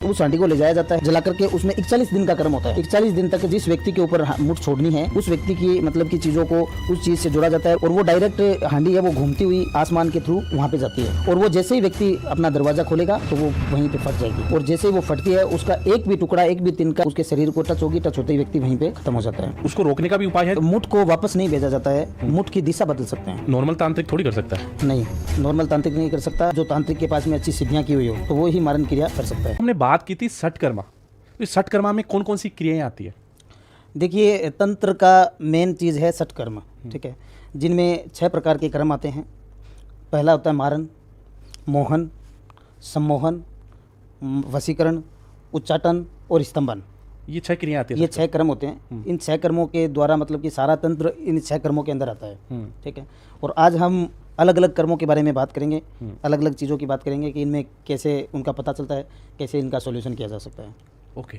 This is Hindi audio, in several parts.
उस हांडी को ले जाया जाता है, जला करके उसमें 41 दिन का कर्म होता है। 41 दिन तक जिस व्यक्ति के ऊपर मुठ छोड़नी है उस व्यक्ति की मतलब की चीजों को उस चीज से जोड़ा जाता है और वो डायरेक्ट हांडी है वो घूमती हुई आसमान के थ्रू वहाँ पे जाती है और वो जैसे ही व्यक्ति अपना दरवाजा खोलेगा तो वो वहीं पे फट जाएगी और जैसे ही वो फटती है उसका एक भी टुकड़ा एक भी तिनका उसके शरीर को टच होगी, टच होते ही व्यक्ति वहीं पे खत्म हो जाता है। उसको रोकने का भी उपाय है? मुठ को वापस नहीं भेजा जाता है, मुठ की दिशा बदल सकते हैं। नॉर्मल तांत्रिक थोड़ी कर सकता है? नहीं, नॉर्मल तांत्रिक नहीं कर सकता। जो तांत्रिक के पास में अच्छी सिद्धियां की हुई हो तो वो ही मारण क्रिया कर सकता है। हमने बात की थी सटकर्मा, तो इस सटकर्मा में कौन कौन सी क्रियाएं आती है? देखिए, तंत्र का मेन चीज़ है सटकर्म, ठीक है, जिनमें 6 प्रकार के कर्म आते हैं। पहला होता है मारन, मोहन, सम्मोहन, वशीकरण, उच्चाटन और स्तंभन। ये 6 क्रियाएं आती है? ये 6 कर्म होते हैं। इन 6 कर्मों के द्वारा मतलब कि सारा तंत्र इन 6 कर्मों के अंदर आता है, ठीक है। और आज हम अलग अलग कर्मों के बारे में बात करेंगे, अलग अलग चीज़ों की बात करेंगे कि इनमें कैसे उनका पता चलता है, कैसे इनका सॉल्यूशन किया जा सकता है। ओके।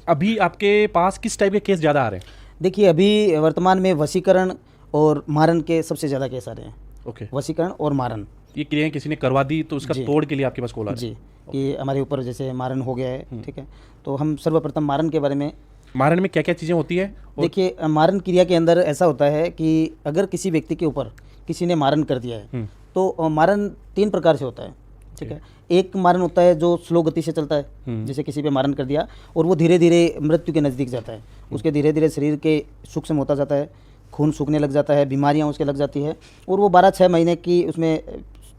अभी आपके पास किस टाइप के केस ज़्यादा आ रहे हैं? देखिए, अभी वर्तमान में वशीकरण और मारन के सबसे ज़्यादा केस आ रहे हैं। ओके। वशीकरण और मारन, ये क्रियाएं किसी ने करवा दी तो उसका तोड़ के लिए आपके पास कॉल आ रहा है? जी, कि हमारे ऊपर जैसे मारन हो गया है, ठीक है। तो हम सर्वप्रथम मारन के बारे में, मारन में क्या क्या चीज़ें होती है? देखिए, मारन क्रिया के अंदर ऐसा होता है कि अगर किसी व्यक्ति के ऊपर किसी ने मारन कर दिया है तो मारन 3 प्रकार से होता है, ठीक है। एक मारन होता है जो स्लो गति से चलता है, जैसे किसी पे मारन कर दिया और वो धीरे धीरे मृत्यु के नज़दीक जाता है, उसके धीरे धीरे शरीर के सूक्ष्म होता जाता है, खून सूखने लग जाता है, बीमारियां उसके लग जाती है और वो 12-6 महीने की उसमें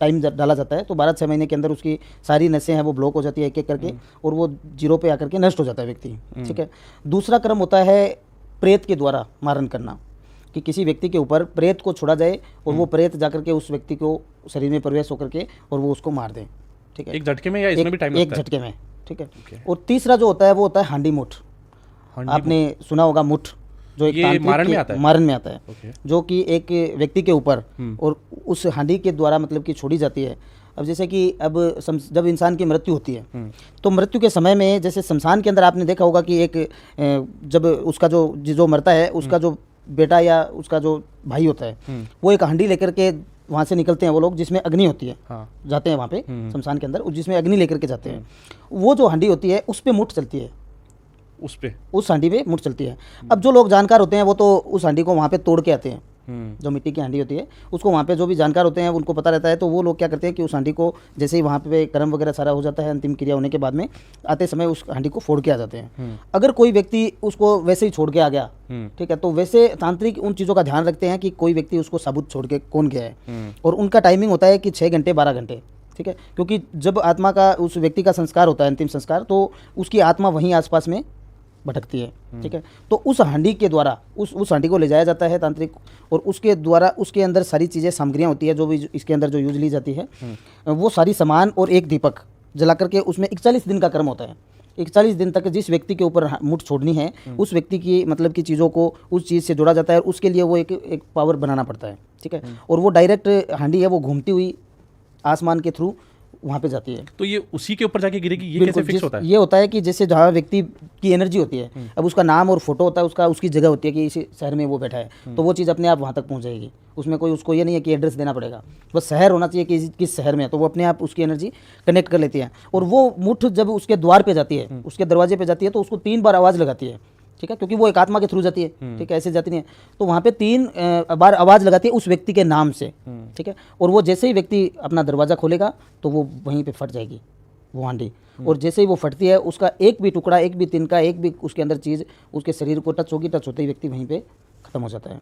टाइम डाला जाता है। तो 12-6 महीने के अंदर उसकी सारी नसें हैं वो ब्लॉक हो जाती है एक एक करके और वो जीरो पे आकर के नष्ट हो जाता है व्यक्ति, ठीक है। दूसरा क्रम होता है प्रेत के द्वारा मारन करना, कि किसी व्यक्ति के ऊपर प्रेत को छोड़ा जाए और वो प्रेत जाकर के उस व्यक्ति को शरीर में प्रवेश होकर के और वो उसको मार दे, ठीक है। एक झटके में या इसमें भी टाइम लगता है? एक झटके में, ठीक है। और तीसरा जो होता है वो होता है हांडी मुठ। आपने सुना होगा मुठ, जो एक मारन में आता है? मारन में आता है, जो कि एक व्यक्ति के ऊपर और उस हांडी के द्वारा मतलब कि छोड़ी जाती है। अब जैसे कि अब जब इंसान की मृत्यु होती है तो मृत्यु के समय में जैसे शमशान के अंदर आपने देखा होगा कि एक जब उसका जो मरता है उसका जो बेटा या उसका जो भाई होता है वो एक हांडी लेकर के वहाँ से निकलते हैं वो लोग, जिसमें अग्नि होती है। हाँ। जाते हैं वहाँ पे शमशान के अंदर, जिसमें अग्नि लेकर के जाते हैं। वो जो हांडी होती है उस पे मुठ चलती है, उस हांडी पे मुठ चलती है। अब जो लोग जानकार होते हैं वो तो उस हांडी को वहाँ पे तोड़ के आते हैं, जो मिट्टी की हांडी होती है उसको वहाँ पे जो भी जानकार होते हैं उनको पता रहता है, तो वो लोग क्या करते हैं कि उस हांडी को जैसे ही वहाँ पे कर्म वगैरह सारा हो जाता है, अंतिम क्रिया होने के बाद में आते समय उस हांडी को फोड़ के आ जाते हैं। अगर कोई व्यक्ति उसको वैसे ही छोड़ के आ गया, ठीक है, तो वैसे तांत्रिक उन चीज़ों का ध्यान रखते हैं कि कोई व्यक्ति उसको साबुत छोड़ के कौन गया है, और उनका टाइमिंग होता है कि 6 घंटे 12 घंटे, ठीक है। क्योंकि जब आत्मा का उस व्यक्ति का संस्कार होता है, अंतिम संस्कार, तो उसकी आत्मा वहीं आसपास में भटकती है, ठीक है। तो उस हांडी के द्वारा उस हांडी को ले जाया जाता है तांत्रिक, और उसके द्वारा उसके अंदर सारी चीज़ें सामग्रियाँ होती है जो भी इसके अंदर जो यूज ली जाती है, वो सारी सामान और एक दीपक जला करके उसमें 41 दिन का कर्म होता है। 41 दिन तक जिस व्यक्ति के ऊपर मुठ छोड़नी है उस व्यक्ति की मतलब की चीज़ों को उस चीज़ से जोड़ा जाता है, उसके लिए वो एक पावर बनाना पड़ता है, ठीक है। और वो डायरेक्ट हांडी है वो घूमती हुई आसमान के थ्रू वहाँ पे जाती है। तो ये उसी के ऊपर जाके गिरेगी? ये कैसे फिक्स होता है? ये होता है कि जैसे जहाँ व्यक्ति की एनर्जी होती है, अब उसका नाम और फोटो होता है, उसकी जगह होती है कि इस शहर में वो बैठा है, तो वो चीज़ अपने आप वहाँ तक पहुँच जाएगी। उसमें कोई उसको ये नहीं है कि एड्रेस देना पड़ेगा, बस शहर होना चाहिए कि किस शहर में है, तो वो अपने आप उसकी एनर्जी कनेक्ट कर लेती है। और वो मुठ जब उसके द्वार पे जाती है, उसके दरवाजे पे जाती है, तो उसको 3 बार आवाज़ लगाती है, ठीक है, क्योंकि वो एक आत्मा के थ्रू जाती है, ठीक है, ऐसे जाती नहीं है। तो वहाँ पे 3 बार आवाज़ लगाती है उस व्यक्ति के नाम से, ठीक है। और वो जैसे ही व्यक्ति अपना दरवाज़ा खोलेगा तो वो वहीं पे फट जाएगी वो हांडी, और जैसे ही वो फटती है उसका एक भी टुकड़ा, एक भी तिनका, एक भी उसके अंदर चीज़ उसके शरीर को टच होगी, टच होते ही व्यक्ति वहीं पे खत्म हो जाता है।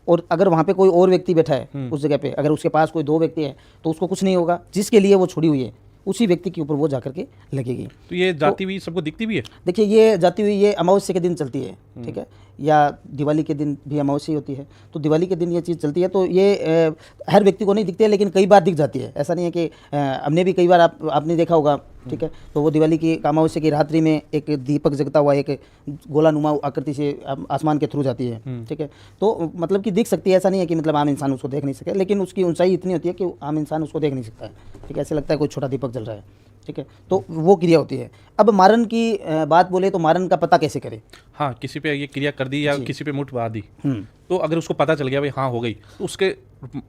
और अगर वहाँ पे कोई और व्यक्ति बैठा है उस जगह पे, अगर उसके पास कोई 2 व्यक्ति है तो उसको कुछ नहीं होगा, जिसके लिए वो छोड़ी हुई है उसी व्यक्ति के ऊपर वो जाकर के लगेगी। तो ये जाती हुई सबको दिखती भी है? देखिए, ये जाती हुई ये अमावस्या के दिन चलती है, ठीक है, या दिवाली के दिन भी अमावस्या होती है, तो दिवाली के दिन ये चीज़ चलती है। तो ये हर व्यक्ति को नहीं दिखती है, लेकिन कई बार दिख जाती है। ऐसा नहीं है कि हमने भी कई बार आपने देखा होगा, ठीक है। तो वो दिवाली की अमावस्या की रात्रि में एक दीपक जगता हुआ एक गोलानुमा आकृति से आसमान के थ्रू जाती है, ठीक है। तो मतलब कि दिख सकती है, ऐसा नहीं है कि मतलब आम इंसान उसको देख नहीं सके, लेकिन उसकी ऊंचाई इतनी होती है कि आम इंसान उसको देख नहीं सकता है, ठीक है। ऐसे लगता है कोई छोटा दीपक जल रहा है, ठीक है। तो वो क्रिया होती है। अब मारन की बात बोले तो मारन का पता कैसे करें? हाँ, किसी पे ये क्रिया कर दी या किसी पे मुठ बहा दी, तो अगर उसको पता चल गया भाई हाँ हो गई, तो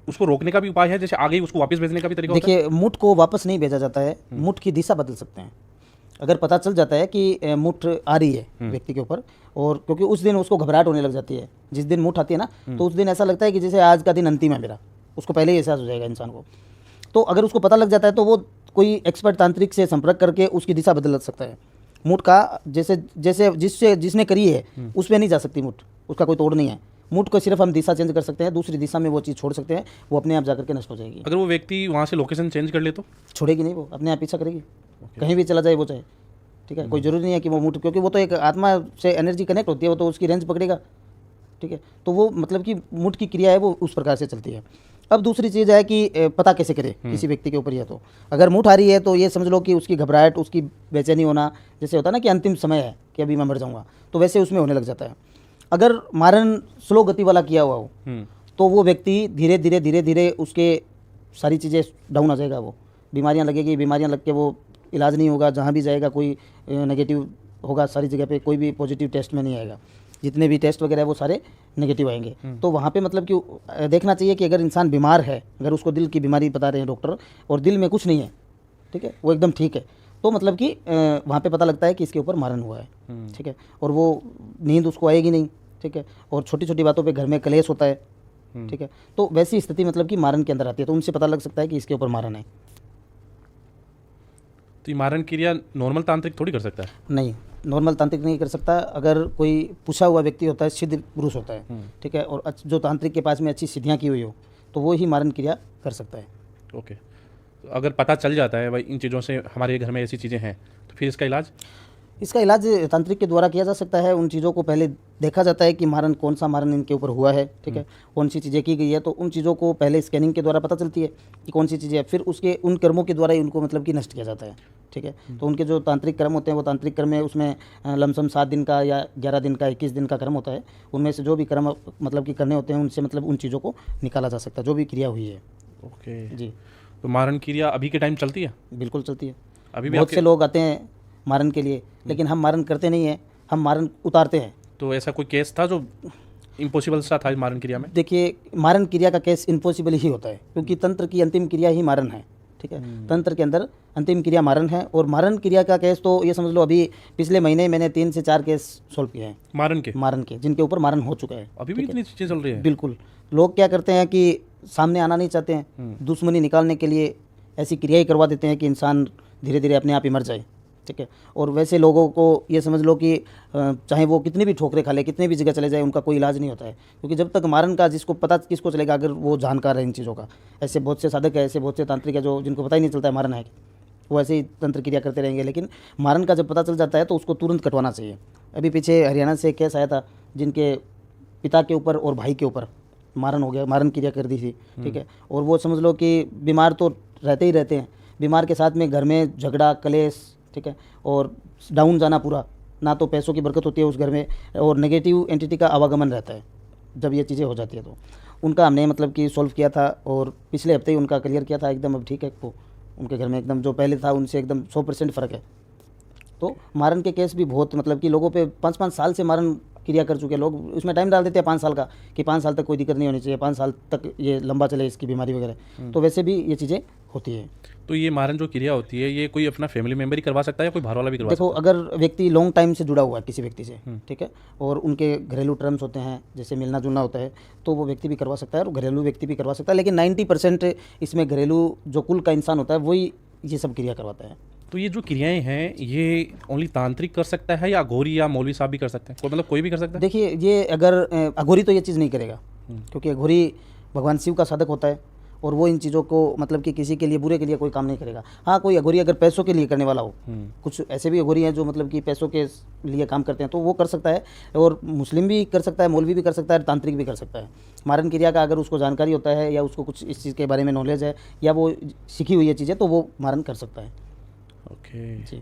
उसको रोकने का भी उपाय है? जैसे आ गई उसको वापस भेजने का भी तरीका होता है? देखिए, मुठ को वापस नहीं भेजा जाता है, मुठ की दिशा बदल सकते हैं। अगर पता चल जाता है कि मुठ आ रही है व्यक्ति के ऊपर, और क्योंकि उस दिन उसको घबराहट होने लग जाती है, जिस दिन मुठ आती है ना, तो उस दिन ऐसा लगता है कि जैसे आज का दिन अंतिम है मेरा, उसको पहले ही एहसास हो जाएगा इंसान को। तो अगर उसको पता लग जाता है तो वो कोई एक्सपर्ट तांत्रिक से संपर्क करके उसकी दिशा बदल सकता है। मुठ का जिसने करी है उस पर नहीं जा सकती मुठ, उसका कोई तोड़ नहीं है। मुठ को सिर्फ हम दिशा चेंज कर सकते हैं, दूसरी दिशा में वो चीज़ छोड़ सकते हैं, वो अपने आप जाकर के नष्ट हो जाएगी। अगर वो व्यक्ति वहाँ से लोकेशन चेंज कर ले तो छोड़ेगी नहीं, वो अपने आप पीछा करेगी, कहीं भी चला जाए वो चाहे, ठीक है। कोई जरूरी नहीं है कि वो मुठ, क्योंकि वो तो एक आत्मा से एनर्जी कनेक्ट होती है, वो तो उसकी रेंज पकड़ेगा, ठीक है। तो वो मतलब कि मुठ की क्रिया है वो उस प्रकार से चलती है। अब दूसरी चीज़ है कि पता कैसे करे किसी व्यक्ति के ऊपर यह, तो अगर मुठ आ रही है तो ये समझ लो कि उसकी घबराहट, उसकी बेचैनी होना, जैसे होता है ना कि अंतिम समय है कि अभी मैं मर जाऊंगा, तो वैसे उसमें होने लग जाता है। अगर मारन स्लो गति वाला किया हुआ हो तो वो व्यक्ति धीरे धीरे धीरे धीरे उसके सारी चीज़ें डाउन आ जाएगा, वो बीमारियां लगेगी, बीमारियां लग के वो इलाज नहीं होगा, जहाँ भी जाएगा कोई नेगेटिव होगा, सारी जगह पे कोई भी पॉजिटिव टेस्ट में नहीं आएगा, जितने भी टेस्ट वगैरह वो सारे नेगेटिव आएंगे। तो वहाँ पे मतलब कि देखना चाहिए कि अगर इंसान बीमार है, अगर उसको दिल की बीमारी बता रहे हैं डॉक्टर और दिल में कुछ नहीं है, ठीक है, वो एकदम ठीक है, तो मतलब कि वहाँ पे पता लगता है कि इसके ऊपर मारन हुआ है, ठीक है। और वो नींद उसको आएगी नहीं, ठीक है, और छोटी छोटी बातों पे घर में कलेश होता है, ठीक है। तो वैसी स्थिति मतलब कि मारन के अंदर आती है, तो उनसे पता लग सकता है कि इसके ऊपर मारन है। तो ये मारन क्रिया नॉर्मल तांत्रिक थोड़ी कर सकता है? नहीं, नॉर्मल तांत्रिक नहीं कर सकता। अगर कोई पूछा हुआ व्यक्ति होता है, सिद्ध पुरुष होता है, ठीक है, और जो तांत्रिक के पास में अच्छी सिद्धियाँ की हुई हो, तो वो ही मारन क्रिया कर सकता है। ओके। तो अगर पता चल जाता है भाई इन चीज़ों से हमारे घर में ऐसी चीज़ें हैं, तो फिर इसका इलाज? इसका इलाज तांत्रिक के द्वारा किया जा सकता है। उन चीज़ों को पहले देखा जाता है कि मारन, कौन सा मारन इनके ऊपर हुआ है, ठीक है, कौन सी चीज़ें की गई है, तो उन चीज़ों को पहले स्कैनिंग के द्वारा पता चलती है कि कौन सी चीज़ें है, फिर उसके उन कर्मों के द्वारा ही उनको मतलब कि नष्ट किया जाता है, ठीक है। तो उनके जो तांत्रिक कर्म होते हैं, वो तांत्रिक कर्म में उसमें लमसम 7 दिन का या 11 दिन का, 21 दिन का कर्म होता है। उनमें से जो भी कर्म मतलब कि करने होते हैं, उनसे मतलब उन चीज़ों को निकाला जा सकता है, जो भी क्रिया हुई है। ओके जी। तो मारन क्रिया अभी के टाइम चलती है? बिल्कुल चलती है। अभी भी बहुत से लोग आते हैं मारन के लिए, लेकिन हम मारन करते नहीं हैं, हम मारन उतारते हैं। तो ऐसा कोई केस था जो इम्पॉसिबल सा था मारन क्रिया में? देखिए, मारन क्रिया का केस इम्पॉसिबल ही होता है, क्योंकि तंत्र की अंतिम क्रिया ही मारन है, ठीक है। तंत्र के अंदर अंतिम क्रिया मारन है, और मारन क्रिया का केस तो ये समझ लो अभी पिछले महीने मैंने 3 से 4 केस सोल्व किए हैं मारन के, जिनके ऊपर मारन हो चुका है। अभी भी इतनी चीज़ें चल रही है? बिल्कुल। लोग क्या करते हैं कि सामने आना नहीं चाहते हैं, दुश्मनी निकालने के लिए ऐसी क्रियाएं करवा देते हैं कि इंसान धीरे धीरे अपने आप ही मर जाए, ठीक है। और वैसे लोगों को ये समझ लो कि चाहे वो कितनी भी ठोकरें खा ले, कितने भी जगह चले जाए, उनका कोई इलाज नहीं होता है, क्योंकि जब तक मारन का जिसको पता किसको चलेगा, अगर वो जानकार है इन चीज़ों का। ऐसे बहुत से साधक है, ऐसे बहुत से तांत्रिक है जो जिनको पता ही नहीं चलता है मारन है, वो ऐसे ही तंत्र क्रिया करते रहेंगे। लेकिन मारन का जब पता चल जाता है तो उसको तुरंत कटवाना चाहिए। अभी पीछे हरियाणा से केस आया था, जिनके पिता के ऊपर और भाई के ऊपर मारन हो गया, मारन क्रिया कर दी थी, ठीक है। और वो समझ लो कि बीमार तो रहते ही रहते हैं, बीमार के साथ में घर में झगड़ा, कलेश, ठीक है, और डाउन जाना पूरा, ना तो पैसों की बरकत होती है उस घर में, और नेगेटिव एंटिटी का आवागमन रहता है जब ये चीज़ें हो जाती है। तो उनका हमने मतलब कि सॉल्व किया था, और पिछले हफ्ते ही उनका क्लियर किया था एकदम। अब ठीक है, वो उनके घर में एकदम जो पहले था उनसे एकदम 100% फ़र्क है। तो मारन के केस भी बहुत मतलब कि लोगों पे 5-5 साल से मारन क्रिया कर चुके लोग, उसमें टाइम डाल देते हैं 5 साल का, कि 5 साल तक कोई दिक्कत नहीं होनी चाहिए, 5 साल तक ये लंबा चले इसकी बीमारी वगैरह। तो वैसे भी ये चीज़ें होती है। तो ये मारन जो क्रिया होती है, ये कोई अपना फैमिली मेम्बर ही करवा सकता है या कोई बाहर वाला भी करवा सकता देखो, अगर व्यक्ति लॉन्ग टाइम से जुड़ा हुआ है किसी व्यक्ति से, ठीक है, और उनके घरेलू टर्म्स होते हैं, जैसे मिलना जुलना होता है, तो वो व्यक्ति भी करवा सकता है और घरेलू व्यक्ति भी करवा सकता है। लेकिन 90% इसमें घरेलू जो कुल का इंसान होता है वही ये सब क्रिया करवाता है। तो ये जो क्रियाएं हैं, ये ओनली तांत्रिक कर सकता है या अघोरी या मौलवी साहब भी कर सकते हैं? कोई मतलब कोई भी कर सकता है? देखिए, ये अगर अघोरी तो ये चीज़ नहीं करेगा, क्योंकि अघोरी भगवान शिव का साधक होता है, और वो इन चीज़ों को मतलब कि किसी के लिए, बुरे के लिए कोई काम नहीं करेगा। हाँ, कोई अघोरी अगर पैसों के लिए करने वाला हो, कुछ ऐसे भी अघोरी हैं जो मतलब कि पैसों के लिए काम करते हैं, तो वो कर सकता है। और मुस्लिम भी कर सकता है, मौलवी भी कर सकता है, तांत्रिक भी कर सकता है। मारन क्रिया का अगर उसको जानकारी होता है, या उसको कुछ इस चीज़ के बारे में नॉलेज है, या वो सीखी हुई है चीज़ें, तो वो मारन कर सकता है। ओके जी।